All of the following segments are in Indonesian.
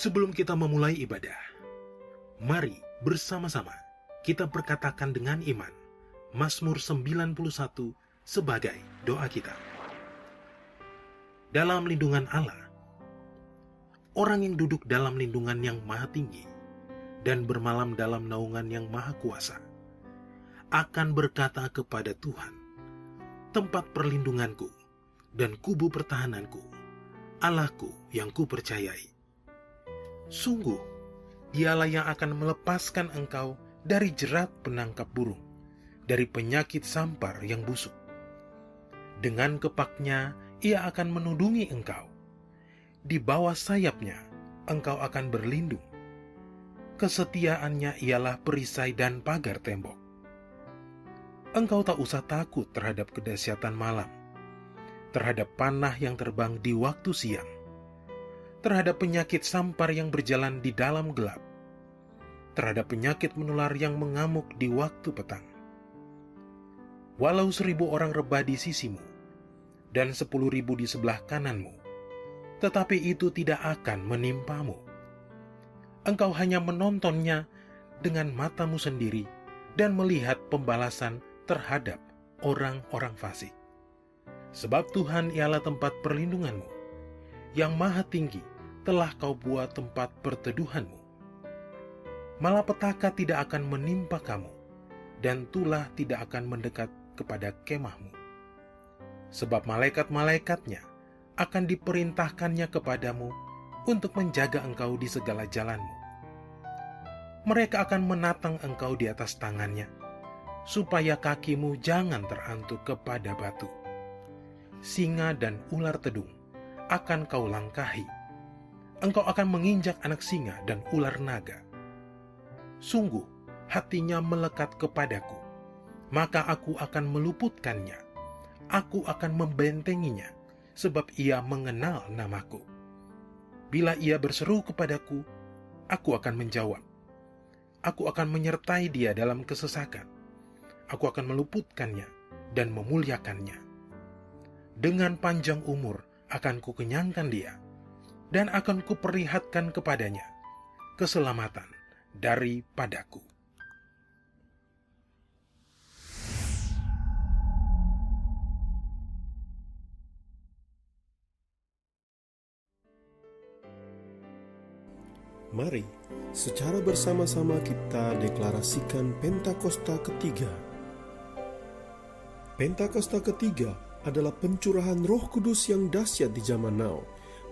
Sebelum kita memulai ibadah, mari bersama-sama kita perkatakan dengan iman Mazmur 91 sebagai doa kita. Dalam lindungan Allah, orang yang duduk dalam lindungan yang maha tinggi dan bermalam dalam naungan yang maha kuasa akan berkata kepada Tuhan, tempat perlindunganku dan kubu pertahananku, Allahku yang kupercayai. Sungguh, dialah yang akan melepaskan engkau dari jerat penangkap burung, dari penyakit sampar yang busuk. Dengan kepaknya, ia akan menudungi engkau. Di bawah sayapnya, engkau akan berlindung. Kesetiaannya ialah perisai dan pagar tembok. Engkau tak usah takut terhadap kedahsyatan malam, terhadap panah yang terbang di waktu siang, terhadap penyakit sampar yang berjalan di dalam gelap, terhadap penyakit menular yang mengamuk di waktu petang. Walau 1.000 orang rebah di sisimu, dan 10.000 di sebelah kananmu, tetapi itu tidak akan menimpamu. Engkau hanya menontonnya dengan matamu sendiri dan melihat pembalasan terhadap orang-orang fasik. Sebab Tuhan ialah tempat perlindunganmu, yang maha tinggi telah kau buat tempat perteduhanmu. Malapetaka tidak akan menimpa kamu, dan tulah tidak akan mendekat kepada kemahmu. Sebab malaikat-malaikatnya akan diperintahkannya kepadamu untuk menjaga engkau di segala jalanmu. Mereka akan menatang engkau di atas tangannya, supaya kakimu jangan terantuk kepada batu. Singa dan ular tedung akan kau langkahi. Engkau akan menginjak anak singa dan ular naga. Sungguh, hatinya melekat kepadaku, maka aku akan meluputkannya. Aku akan membentenginya, sebab ia mengenal namaku. Bila ia berseru kepadaku, aku akan menjawab. Aku akan menyertai dia dalam kesesakan. Aku akan meluputkannya dan memuliakannya. Dengan panjang umur akan kukenyangkan dia, dan akan kuperlihatkan kepadanya keselamatan daripadaku. Mari, secara bersama-sama kita deklarasikan Pentakosta ketiga. Pentakosta ketiga adalah pencurahan Roh Kudus yang dahsyat di zaman now,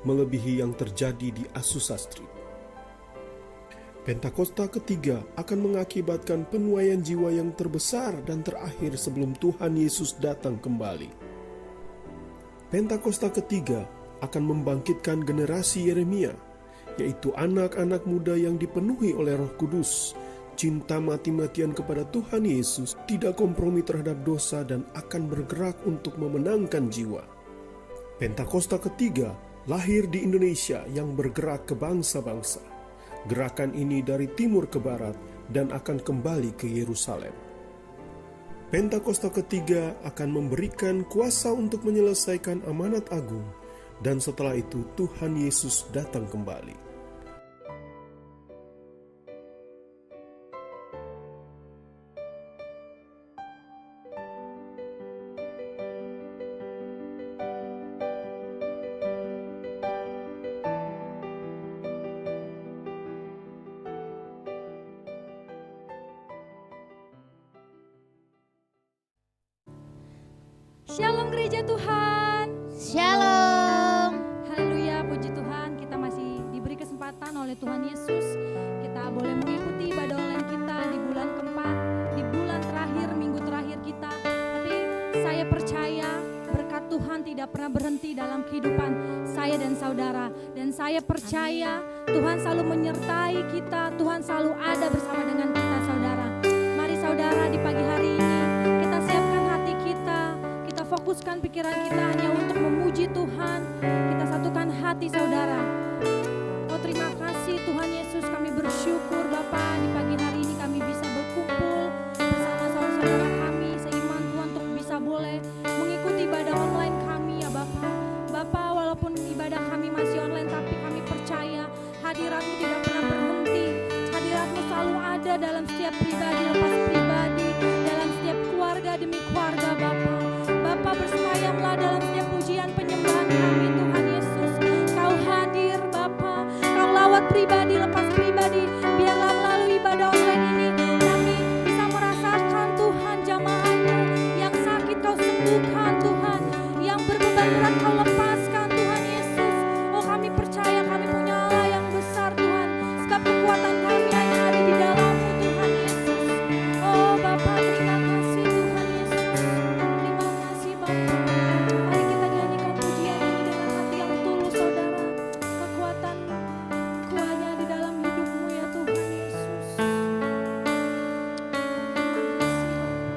melebihi yang terjadi di Azusa Street. Pentakosta ketiga akan mengakibatkan penuaian jiwa yang terbesar dan terakhir sebelum Tuhan Yesus datang kembali. Pentakosta ketiga akan membangkitkan generasi Yeremia, yaitu anak-anak muda yang dipenuhi oleh Roh Kudus, cinta mati-matian kepada Tuhan Yesus, tidak kompromi terhadap dosa dan akan bergerak untuk memenangkan jiwa. Pentakosta ketiga lahir di Indonesia yang bergerak ke bangsa-bangsa. Gerakan ini dari timur ke barat dan akan kembali ke Yerusalem. Pentakosta ketiga akan memberikan kuasa untuk menyelesaikan amanat agung, dan setelah itu Tuhan Yesus datang kembali. Shalom gereja Tuhan. Shalom. Haleluya, puji Tuhan, kita masih diberi kesempatan oleh Tuhan Yesus. Kita boleh mengikuti ibadah online kita di bulan keempat, di bulan terakhir, minggu terakhir kita. Tapi saya percaya berkat Tuhan tidak pernah berhenti dalam kehidupan saya dan saudara. Dan saya percaya Tuhan selalu menyertai kita, Tuhan selalu ada bersama dengan kita saudara. Mari saudara, di pagi hari ini kita siapkan hati kita, kita fokuskan pikiran kita hanya untuk memuji Tuhan. Kita satukan hati saudara. Oh terima kasih Tuhan Yesus, kami bersyukur Bapa, di pagi hari ini kami bisa berkumpul bersama saudara-saudara kami seiman Tuhan untuk bisa boleh mengikuti ibadah online kami ya Bapa. Bapa, walaupun ibadah kami masih online tapi kami percaya hadirat sembuhkan Tuhan. Yang berbeban berat Kau lepaskan Tuhan Yesus. Oh kami percaya kami punya Allah yang besar Tuhan. Sebab kekuatan kami hanya ada di dalam-Mu Tuhan Yesus. Oh Bapa terima kasih Tuhan Yesus. Terima kasih Bapa. Mari kita nyanyikan pujian ini dengan hati yang tulus saudara. Kekuatan-Ku hanya di dalam hidup-Mu ya Tuhan Yesus. Terima kasih Bapa.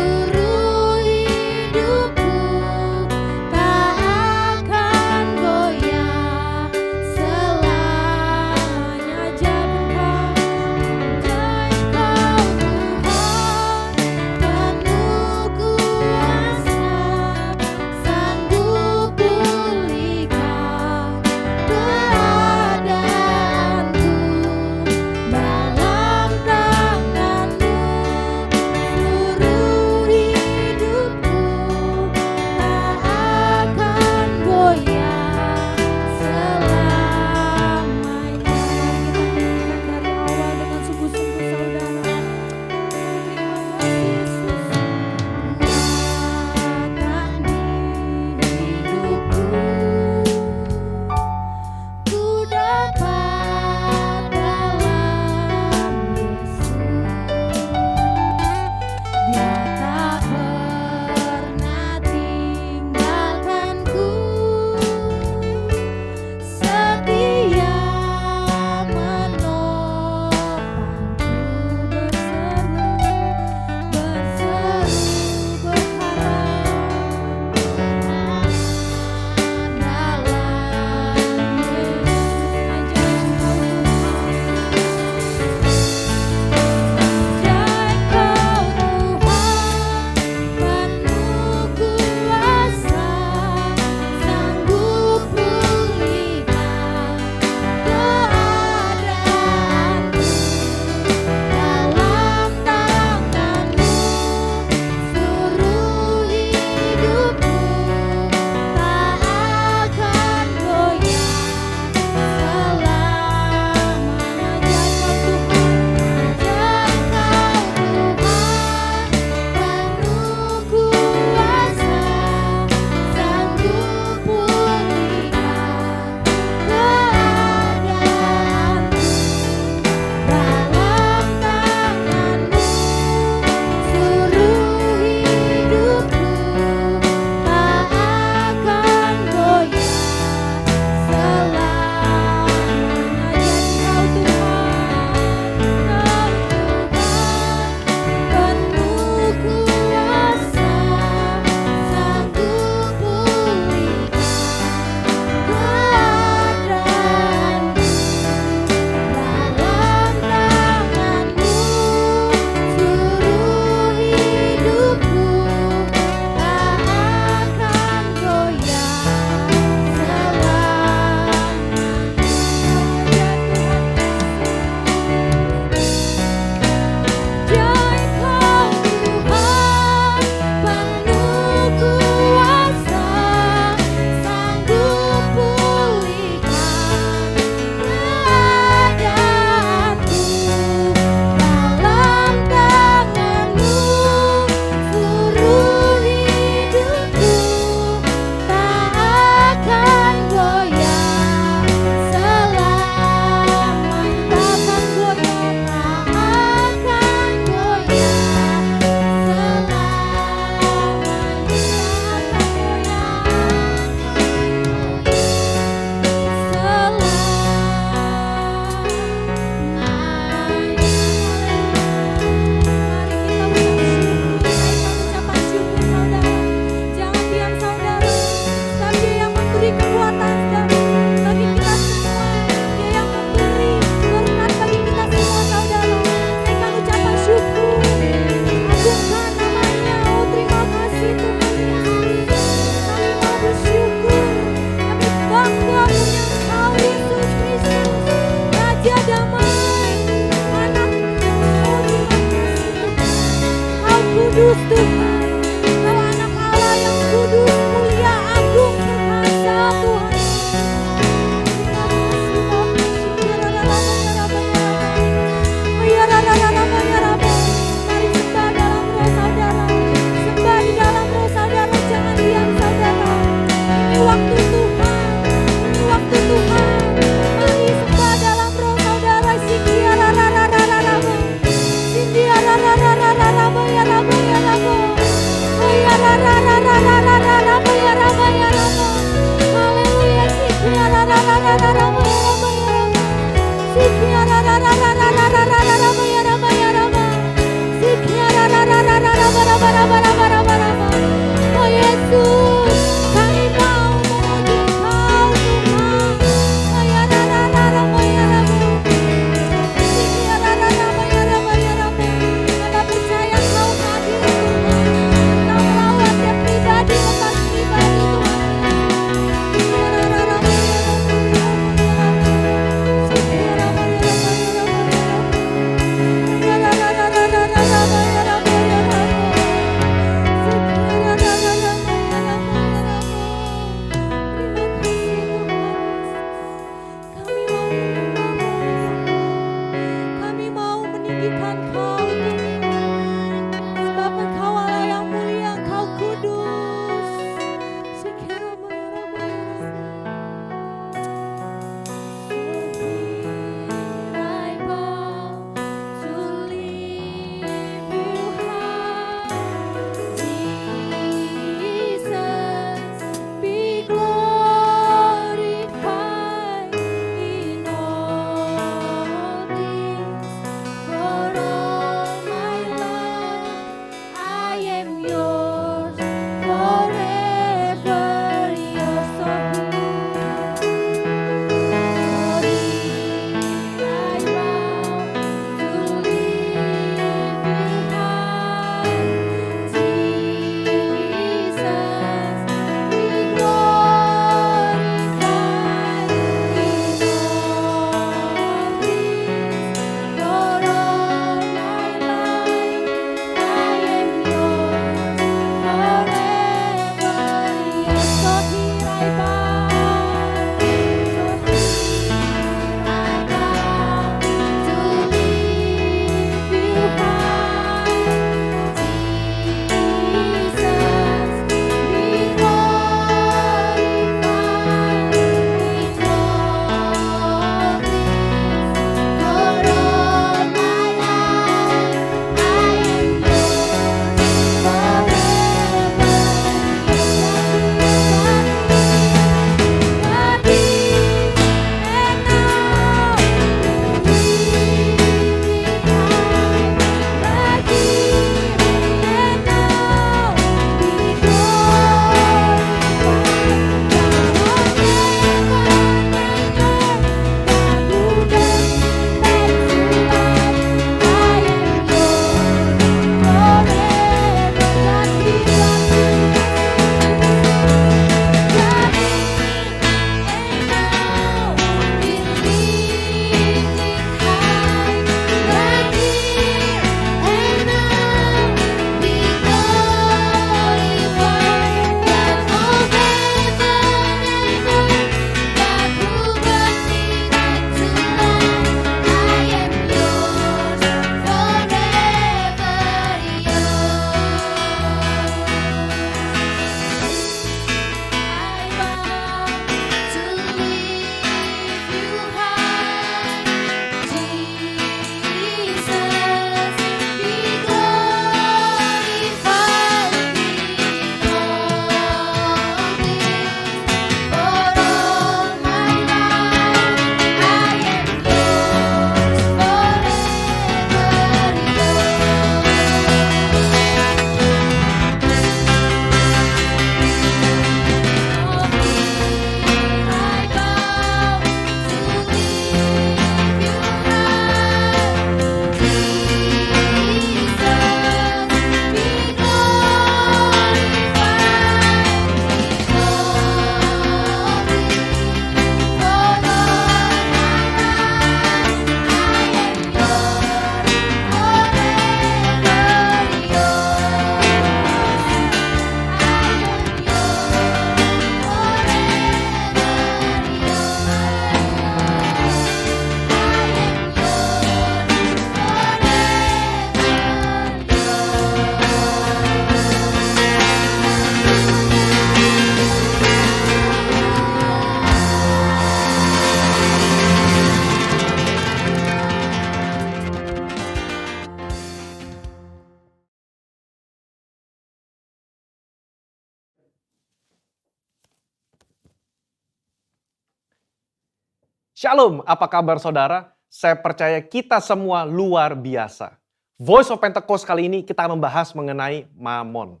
Shalom, apa kabar saudara? Saya percaya kita semua luar biasa. Voice of Pentecost kali ini kita membahas mengenai mamon.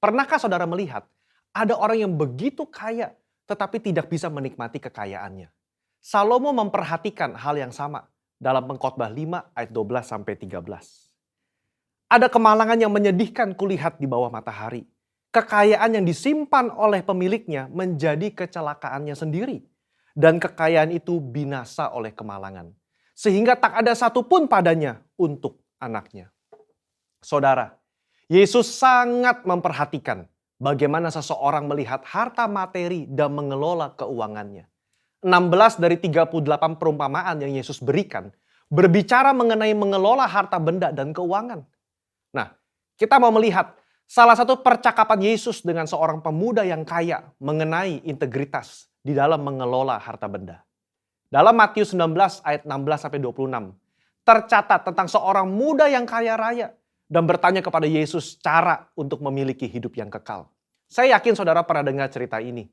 Pernahkah saudara melihat ada orang yang begitu kaya tetapi tidak bisa menikmati kekayaannya? Salomo memperhatikan hal yang sama dalam Pengkhotbah 5 ayat 12-13. Ada kemalangan yang menyedihkan kulihat di bawah matahari. Kekayaan yang disimpan oleh pemiliknya menjadi kecelakaannya sendiri. Dan kekayaan itu binasa oleh kemalangan. Sehingga tak ada satupun padanya untuk anaknya. Saudara, Yesus sangat memperhatikan bagaimana seseorang melihat harta materi dan mengelola keuangannya. 16 dari 38 perumpamaan yang Yesus berikan berbicara mengenai mengelola harta benda dan keuangan. Nah, kita mau melihat salah satu percakapan Yesus dengan seorang pemuda yang kaya mengenai integritas di dalam mengelola harta benda. Dalam Matius 19 ayat 16-26, tercatat tentang seorang muda yang kaya raya dan bertanya kepada Yesus cara untuk memiliki hidup yang kekal. Saya yakin saudara pernah dengar cerita ini.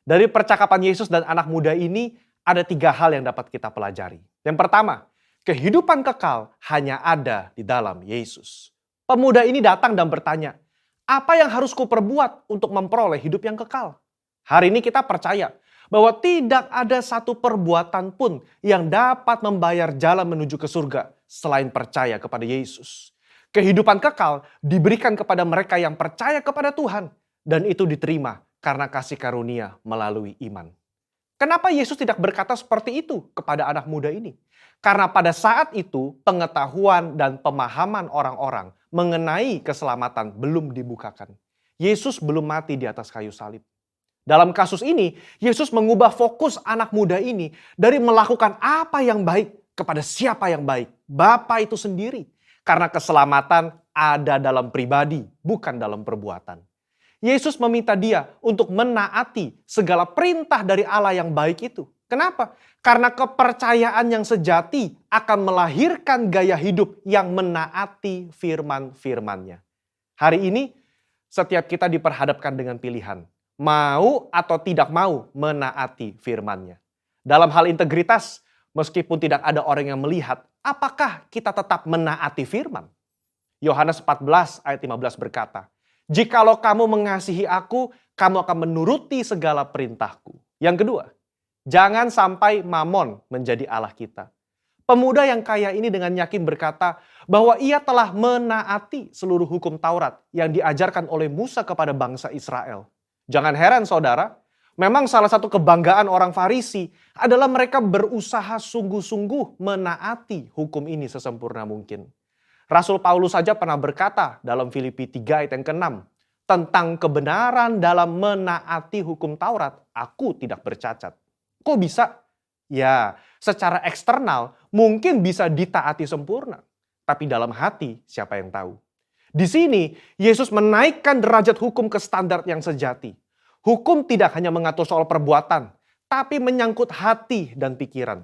Dari percakapan Yesus dan anak muda ini ada 3 hal yang dapat kita pelajari. Yang pertama, kehidupan kekal hanya ada di dalam Yesus. Pemuda ini datang dan bertanya, apa yang harus kuperbuat untuk memperoleh hidup yang kekal? Hari ini kita percaya bahwa tidak ada satu perbuatan pun yang dapat membayar jalan menuju ke surga selain percaya kepada Yesus. Kehidupan kekal diberikan kepada mereka yang percaya kepada Tuhan dan itu diterima karena kasih karunia melalui iman. Kenapa Yesus tidak berkata seperti itu kepada anak muda ini? Karena pada saat itu pengetahuan dan pemahaman orang-orang mengenai keselamatan belum dibukakan. Yesus belum mati di atas kayu salib. Dalam kasus ini, Yesus mengubah fokus anak muda ini dari melakukan apa yang baik kepada siapa yang baik. Bapa itu sendiri. Karena keselamatan ada dalam pribadi, bukan dalam perbuatan. Yesus meminta dia untuk menaati segala perintah dari Allah yang baik itu. Kenapa? Karena kepercayaan yang sejati akan melahirkan gaya hidup yang menaati firman-firmannya. Hari ini, setiap kita diperhadapkan dengan pilihan. Mau atau tidak mau menaati firman-Nya. Dalam hal integritas, meskipun tidak ada orang yang melihat, apakah kita tetap menaati firman? Yohanes 14 ayat 15 berkata, jikalau kamu mengasihi aku, kamu akan menuruti segala perintahku. Yang kedua, jangan sampai mamon menjadi Allah kita. Pemuda yang kaya ini dengan yakin berkata bahwa ia telah menaati seluruh hukum Taurat yang diajarkan oleh Musa kepada bangsa Israel. Jangan heran saudara, memang salah satu kebanggaan orang Farisi adalah mereka berusaha sungguh-sungguh menaati hukum ini sesempurna mungkin. Rasul Paulus saja pernah berkata dalam Filipi 3 ayat yang ke-6, tentang kebenaran dalam menaati hukum Taurat, aku tidak bercacat. Kok bisa? Ya, secara eksternal mungkin bisa ditaati sempurna. Tapi dalam hati siapa yang tahu? Di sini, Yesus menaikkan derajat hukum ke standar yang sejati. Hukum tidak hanya mengatur soal perbuatan, tapi menyangkut hati dan pikiran.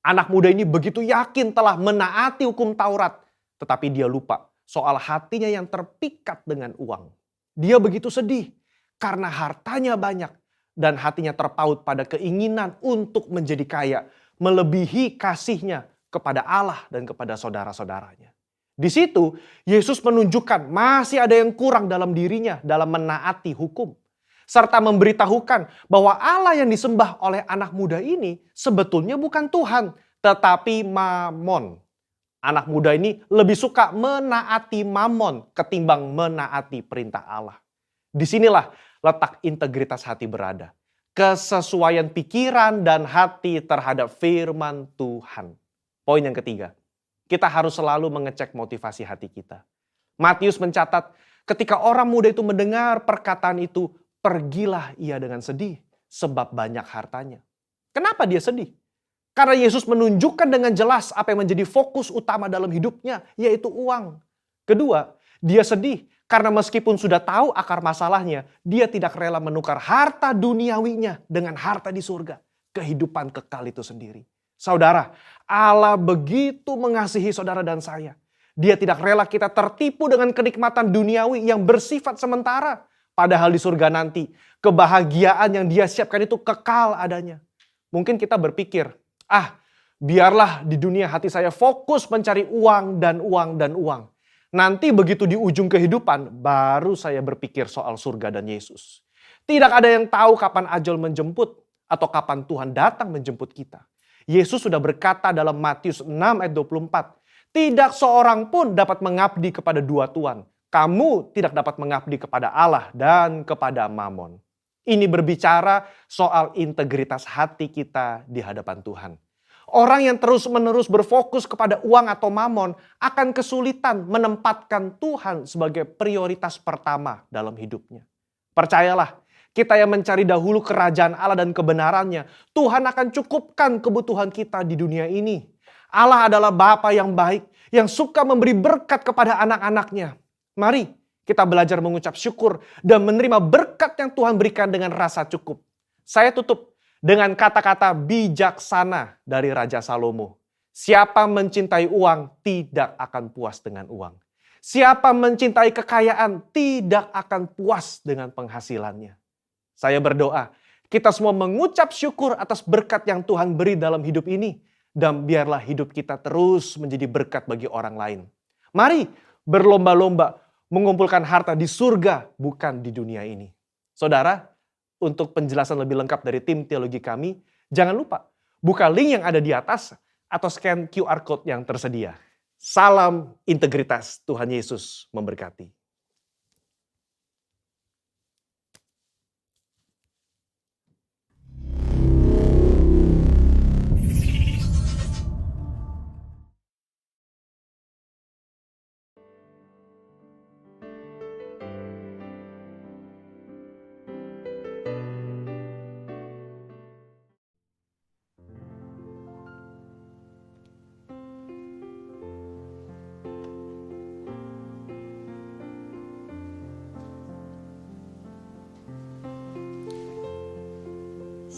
Anak muda ini begitu yakin telah menaati hukum Taurat, tetapi dia lupa soal hatinya yang terpikat dengan uang. Dia begitu sedih karena hartanya banyak dan hatinya terpaut pada keinginan untuk menjadi kaya, melebihi kasihnya kepada Allah dan kepada saudara-saudaranya. Di situ, Yesus menunjukkan masih ada yang kurang dalam dirinya dalam menaati hukum. Serta memberitahukan bahwa Allah yang disembah oleh anak muda ini sebetulnya bukan Tuhan, tetapi Mamon. Anak muda ini lebih suka menaati Mamon ketimbang menaati perintah Allah. Disinilah letak integritas hati berada. Kesesuaian pikiran dan hati terhadap firman Tuhan. Poin yang ketiga. Kita harus selalu mengecek motivasi hati kita. Matius mencatat, ketika orang muda itu mendengar perkataan itu, pergilah ia dengan sedih sebab banyak hartanya. Kenapa dia sedih? Karena Yesus menunjukkan dengan jelas apa yang menjadi fokus utama dalam hidupnya, yaitu uang. Kedua, dia sedih karena meskipun sudah tahu akar masalahnya, dia tidak rela menukar harta duniawinya dengan harta di surga. Kehidupan kekal itu sendiri. Saudara, Allah begitu mengasihi saudara dan saya. Dia tidak rela kita tertipu dengan kenikmatan duniawi yang bersifat sementara. Padahal di surga nanti, kebahagiaan yang dia siapkan itu kekal adanya. Mungkin kita berpikir, biarlah di dunia hati saya fokus mencari uang dan uang dan uang. Nanti begitu di ujung kehidupan, baru saya berpikir soal surga dan Yesus. Tidak ada yang tahu kapan ajal menjemput atau kapan Tuhan datang menjemput kita. Yesus sudah berkata dalam Matius 6 ayat 24, tidak seorang pun dapat mengabdi kepada dua tuan. Kamu tidak dapat mengabdi kepada Allah dan kepada Mamon. Ini berbicara soal integritas hati kita di hadapan Tuhan. Orang yang terus-menerus berfokus kepada uang atau mamon akan kesulitan menempatkan Tuhan sebagai prioritas pertama dalam hidupnya. Percayalah, kita yang mencari dahulu kerajaan Allah dan kebenarannya, Tuhan akan cukupkan kebutuhan kita di dunia ini. Allah adalah Bapa yang baik, yang suka memberi berkat kepada anak-anaknya. Mari kita belajar mengucap syukur dan menerima berkat yang Tuhan berikan dengan rasa cukup. Saya tutup dengan kata-kata bijaksana dari Raja Salomo. Siapa mencintai uang tidak akan puas dengan uang. Siapa mencintai kekayaan tidak akan puas dengan penghasilannya. Saya berdoa, kita semua mengucap syukur atas berkat yang Tuhan beri dalam hidup ini. Dan biarlah hidup kita terus menjadi berkat bagi orang lain. Mari berlomba-lomba mengumpulkan harta di surga, bukan di dunia ini. Saudara, untuk penjelasan lebih lengkap dari tim teologi kami, jangan lupa buka link yang ada di atas atau scan QR Code yang tersedia. Salam integritas, Tuhan Yesus memberkati.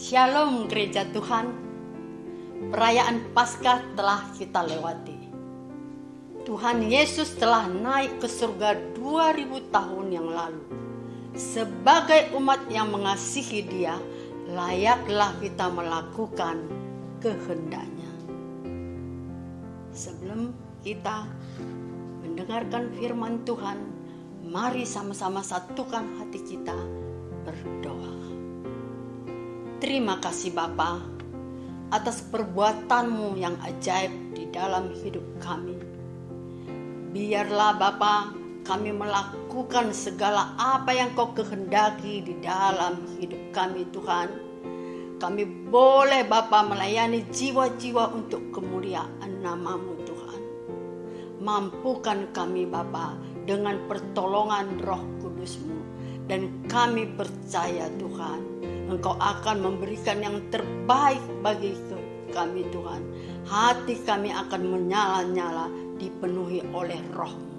Shalom gereja Tuhan, perayaan Paskah telah kita lewati. Tuhan Yesus telah naik ke surga 2000 tahun yang lalu. Sebagai umat yang mengasihi Dia, layaklah kita melakukan kehendaknya. Sebelum kita mendengarkan firman Tuhan, mari sama-sama satukan hati kita berdoa. Terima kasih Bapa atas perbuatan-Mu yang ajaib di dalam hidup kami. Biarlah Bapa kami melakukan segala apa yang Kau kehendaki di dalam hidup kami Tuhan. Kami boleh Bapa melayani jiwa-jiwa untuk kemuliaan nama-Mu Tuhan. Mampukan kami Bapa dengan pertolongan Roh Kudus-Mu. Dan kami percaya Tuhan, Engkau akan memberikan yang terbaik bagi kami Tuhan. Hati kami akan menyala-nyala dipenuhi oleh Roh-Mu.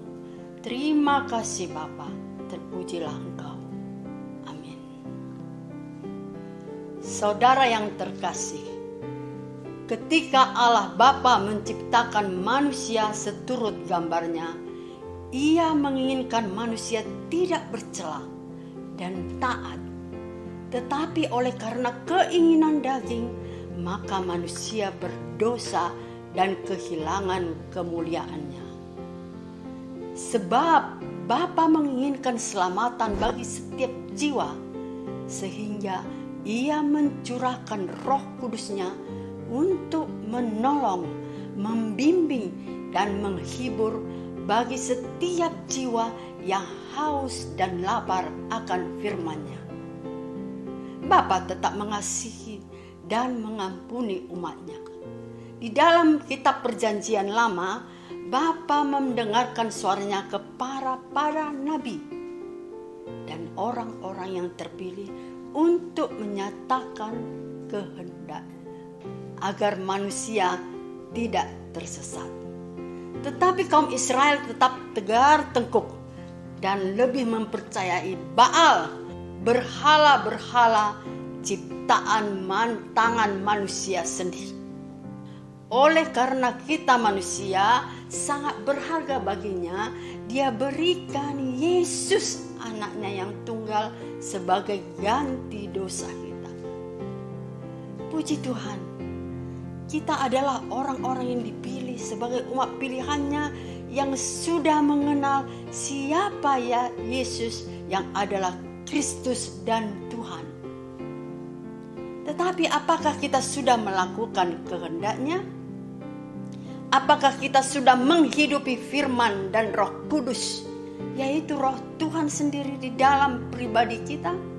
Terima kasih Bapa, terpujilah Engkau. Amin. Saudara yang terkasih, ketika Allah Bapa menciptakan manusia seturut gambarnya, Ia menginginkan manusia tidak bercela dan taat. Tetapi oleh karena keinginan daging, maka manusia berdosa dan kehilangan kemuliaannya. Sebab Bapa menginginkan keselamatan bagi setiap jiwa, sehingga Ia mencurahkan Roh Kudus-Nya untuk menolong, membimbing, dan menghibur bagi setiap jiwa yang haus dan lapar akan firman-Nya. Bapa tetap mengasihi dan mengampuni umat-Nya. Di dalam kitab Perjanjian Lama, Bapa mendengarkan suaranya kepada para nabi dan orang-orang yang terpilih untuk menyatakan kehendak agar manusia tidak tersesat. Tetapi kaum Israel tetap tegar tengkuk dan lebih mempercayai Baal, berhala-berhala ciptaan tangan manusia sendiri. Oleh karena kita manusia sangat berharga baginya, Dia berikan Yesus anaknya yang tunggal sebagai ganti dosa kita. Puji Tuhan, kita adalah orang-orang yang dipilih sebagai umat pilihannya yang sudah mengenal siapa ya Yesus yang adalah Kristus dan Tuhan. Tetapi apakah kita sudah melakukan kehendaknya? Apakah kita sudah menghidupi firman dan Roh Kudus, yaitu Roh Tuhan sendiri di dalam pribadi kita?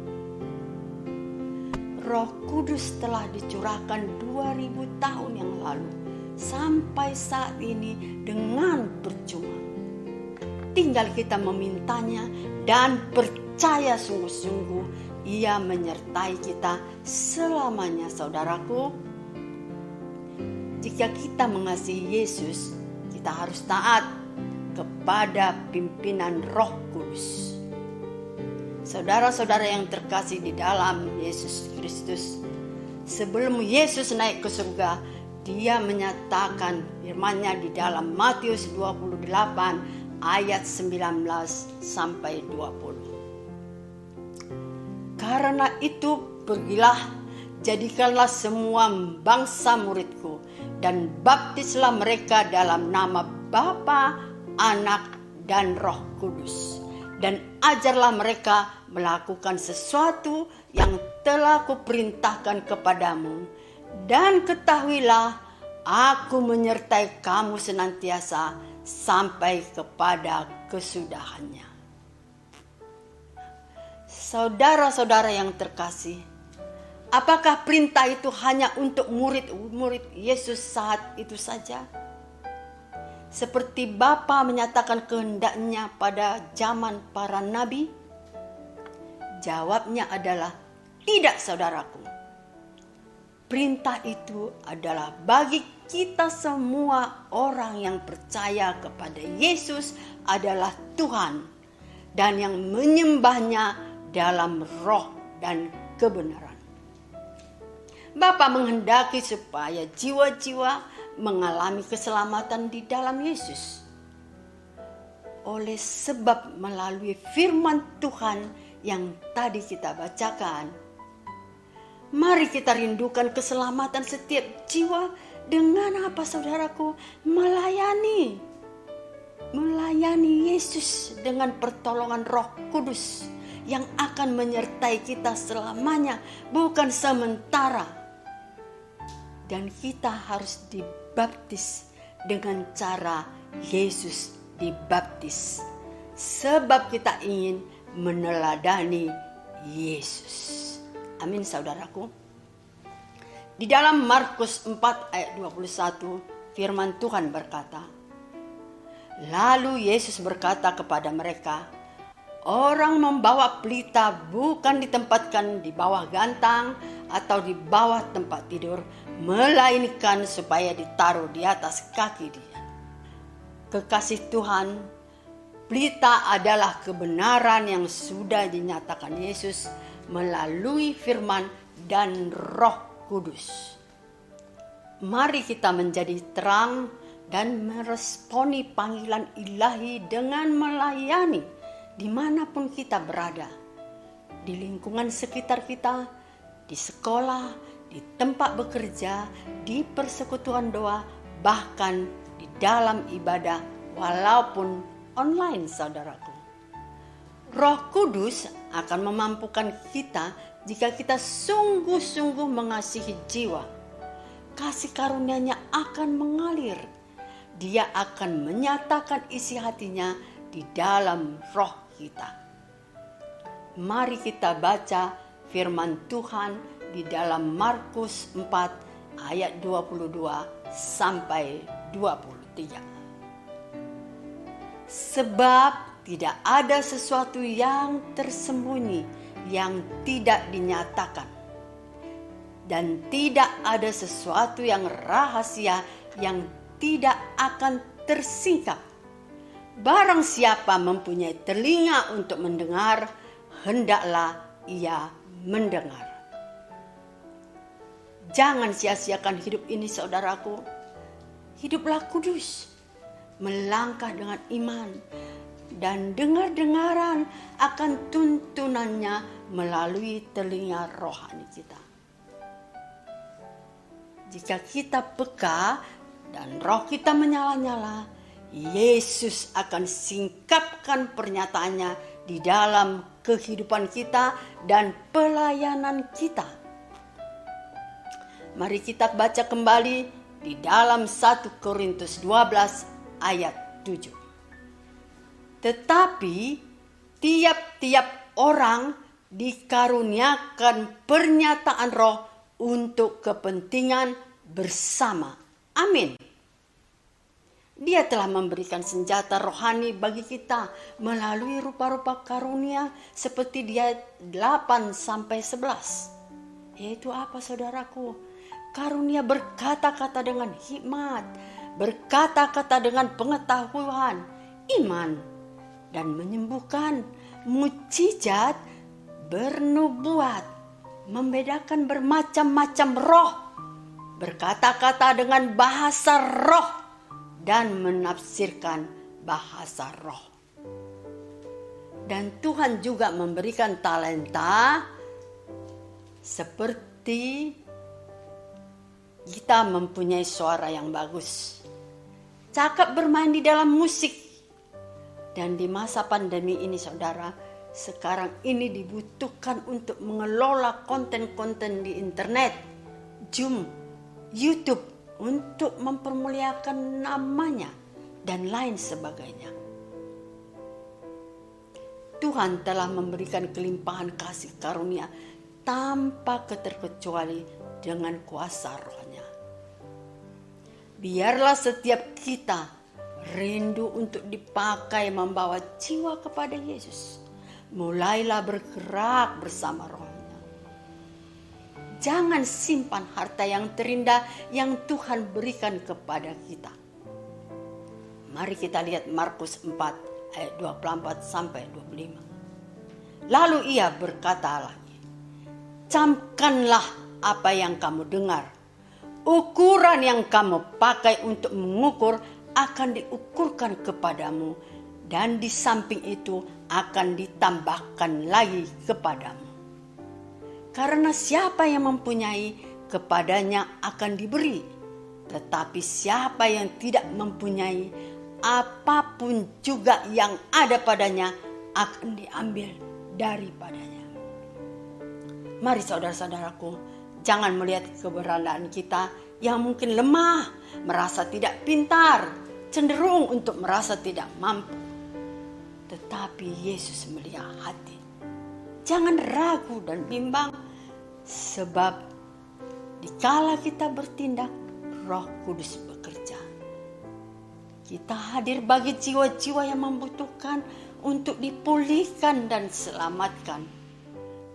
Roh Kudus telah dicurahkan 2000 tahun yang lalu sampai saat ini dengan percuma. Tinggal kita memintanya dan percaya sungguh-sungguh Ia menyertai kita selamanya, saudaraku. Jika kita mengasihi Yesus, kita harus taat kepada pimpinan Roh Kudus. Saudara-saudara yang terkasih di dalam Yesus Kristus, sebelum Yesus naik ke surga, Dia menyatakan firman-Nya di dalam Matius 28 ayat 19 sampai 20. Karena itu pergilah, jadikanlah semua bangsa muridku, dan baptislah mereka dalam nama Bapa, Anak, dan Roh Kudus. Dan ajarlah mereka melakukan sesuatu yang telah kuperintahkan kepadamu. Dan ketahuilah, aku menyertai kamu senantiasa sampai kepada kesudahannya. Saudara-saudara yang terkasih, apakah perintah itu hanya untuk murid-murid Yesus saat itu saja? Seperti Bapa menyatakan kehendaknya pada zaman para nabi? Jawabnya adalah tidak, saudaraku. Perintah itu adalah bagi kita semua orang yang percaya kepada Yesus adalah Tuhan dan yang menyembahnya dalam roh dan kebenaran. Bapa menghendaki supaya jiwa-jiwa mengalami keselamatan di dalam Yesus. Oleh sebab melalui firman Tuhan yang tadi kita bacakan, mari kita rindukan keselamatan setiap jiwa dengan apa, saudaraku? Melayani Yesus dengan pertolongan Roh Kudus yang akan menyertai kita selamanya, bukan sementara. Dan kita harus dibaptis dengan cara Yesus dibaptis, sebab kita ingin meneladani Yesus. Amin, saudaraku. Di dalam Markus 4 ayat 21, firman Tuhan berkata, lalu Yesus berkata kepada mereka, orang membawa pelita bukan ditempatkan di bawah gantang atau di bawah tempat tidur, melainkan supaya ditaruh di atas kaki dia. Kekasih Tuhan, pelita adalah kebenaran yang sudah dinyatakan Yesus melalui firman dan Roh Kudus. Mari kita menjadi terang dan meresponi panggilan ilahi dengan melayani dimanapun kita berada, di lingkungan sekitar kita, di sekolah, di tempat bekerja, di persekutuan doa, bahkan di dalam ibadah walaupun online, saudaraku. Roh Kudus akan memampukan kita jika kita sungguh-sungguh mengasihi jiwa. Kasih karunia-Nya akan mengalir. Dia akan menyatakan isi hatinya di dalam roh kita. Mari kita baca firman Tuhan di dalam Markus 4 ayat 22 sampai 23. Sebab tidak ada sesuatu yang tersembunyi yang tidak dinyatakan, dan tidak ada sesuatu yang rahasia yang tidak akan tersingkap. Barang siapa mempunyai telinga untuk mendengar, hendaklah ia mendengar. Jangan sia-siakan hidup ini, saudaraku. Hiduplah kudus, melangkah dengan iman, dan dengar-dengaran akan tuntunannya melalui telinga rohani kita. jika kita peka dan roh kita menyala-nyala, Yesus akan singkapkan pernyataannya di dalam kehidupan kita dan pelayanan kita. Mari kita baca kembali di dalam 1 Korintus 12 ayat 7. Tetapi tiap-tiap orang dikaruniakan pernyataan roh untuk kepentingan bersama. Amin. Dia telah memberikan senjata rohani bagi kita melalui rupa-rupa karunia seperti di ayat 8-11. Yaitu apa, saudaraku? Karunia berkata-kata dengan hikmat, berkata-kata dengan pengetahuan, iman, dan menyembuhkan, mukjizat, bernubuat, membedakan bermacam-macam roh, berkata-kata dengan bahasa roh, dan menafsirkan bahasa roh. Dan Tuhan juga memberikan talenta seperti kita mempunyai suara yang bagus, cakap bermain di dalam musik. Dan di masa pandemi ini, saudara, sekarang ini dibutuhkan untuk mengelola konten-konten di internet, Zoom, YouTube, untuk mempermuliakan namanya dan lain sebagainya. Tuhan telah memberikan kelimpahan kasih karunia tanpa keterkecuali dengan kuasa rohnya. Biarlah setiap kita rindu untuk dipakai membawa jiwa kepada Yesus. Mulailah bergerak bersama rohnya. Jangan simpan harta yang terindah yang Tuhan berikan kepada kita. Mari kita lihat Markus 4 ayat 24-25. Lalu ia berkata lagi, camkanlah apa yang kamu dengar. Ukuran yang kamu pakai untuk mengukur akan diukurkan kepadamu, dan di samping itu akan ditambahkan lagi kepadamu. Karena siapa yang mempunyai, kepadanya akan diberi. Tetapi siapa yang tidak mempunyai, apapun juga yang ada padanya akan diambil daripadanya. Mari saudara-saudaraku, jangan melihat keberadaan kita yang mungkin lemah, merasa tidak pintar, cenderung untuk merasa tidak mampu. Tetapi Yesus melihat hati. Jangan ragu dan bimbang, sebab dikala kita bertindak, Roh Kudus bekerja. Kita hadir bagi jiwa-jiwa yang membutuhkan untuk dipulihkan dan selamatkan.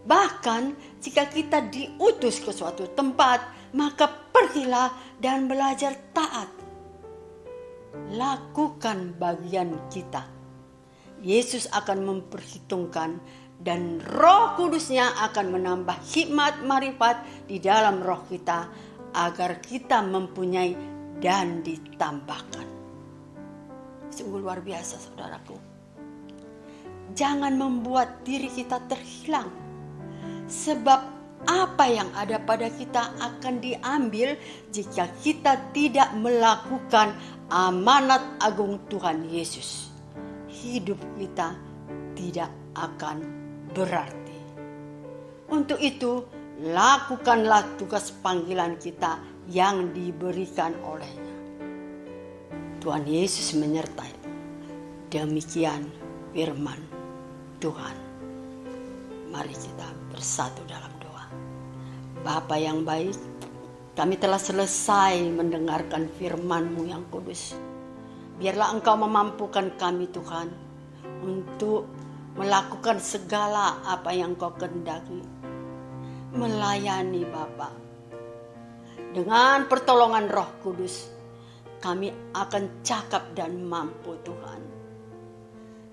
Bahkan jika kita diutus ke suatu tempat, maka pergilah dan belajar taat. Lakukan bagian kita. Yesus akan memperhitungkan, dan Roh Kudusnya akan menambah hikmat marifat di dalam roh kita agar kita mempunyai dan ditambahkan. Sungguh luar biasa, saudaraku. Jangan membuat diri kita terhilang, sebab apa yang ada pada kita akan diambil jika kita tidak melakukan amanat agung Tuhan Yesus. Hidup kita tidak akan berarti. Untuk itu, lakukanlah tugas panggilan kita yang diberikan olehnya. Tuhan Yesus menyertai. Demikian firman Tuhan. Mari kita bersatu dalam doa. Bapa yang baik, kami telah selesai mendengarkan firman-Mu yang kudus. Biarlah Engkau memampukan kami, Tuhan, untuk melakukan segala apa yang Kau kehendaki. Melayani Bapa. Dengan pertolongan Roh Kudus, kami akan cakap dan mampu, Tuhan.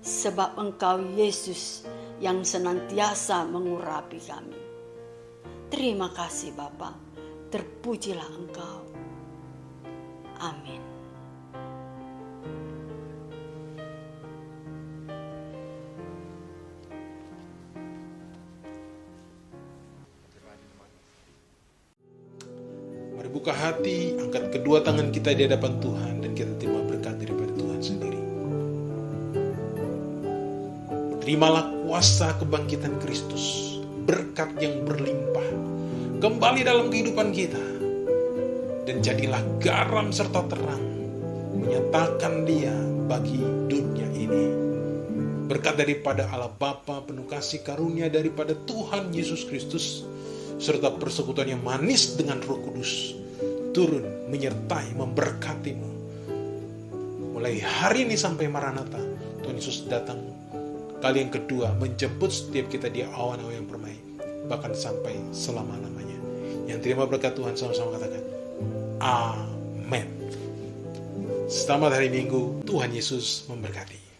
Sebab Engkau Yesus yang senantiasa mengurapi kami. Terima kasih Bapa. Terpujilah Engkau. Amin. buka hati, angkat kedua tangan kita di hadapan Tuhan, dan kita terima berkat daripada Tuhan sendiri. Terimalah kuasa kebangkitan Kristus, berkat yang berlimpah, kembali dalam kehidupan kita, dan jadilah garam serta terang, menyatakan Dia bagi dunia ini. Berkat daripada Allah Bapa, penuh kasih karunia daripada Tuhan Yesus Kristus, serta persekutuan yang manis dengan Roh Kudus, turun, menyertai, memberkatimu. Mulai hari ini sampai Maranatha, Tuhan Yesus datang kali yang kedua, menjemput setiap kita di awan-awan yang permai, bahkan sampai selama-lamanya. Yang terima berkat Tuhan sama-sama katakan, Amin. Selamat hari Minggu, Tuhan Yesus memberkati.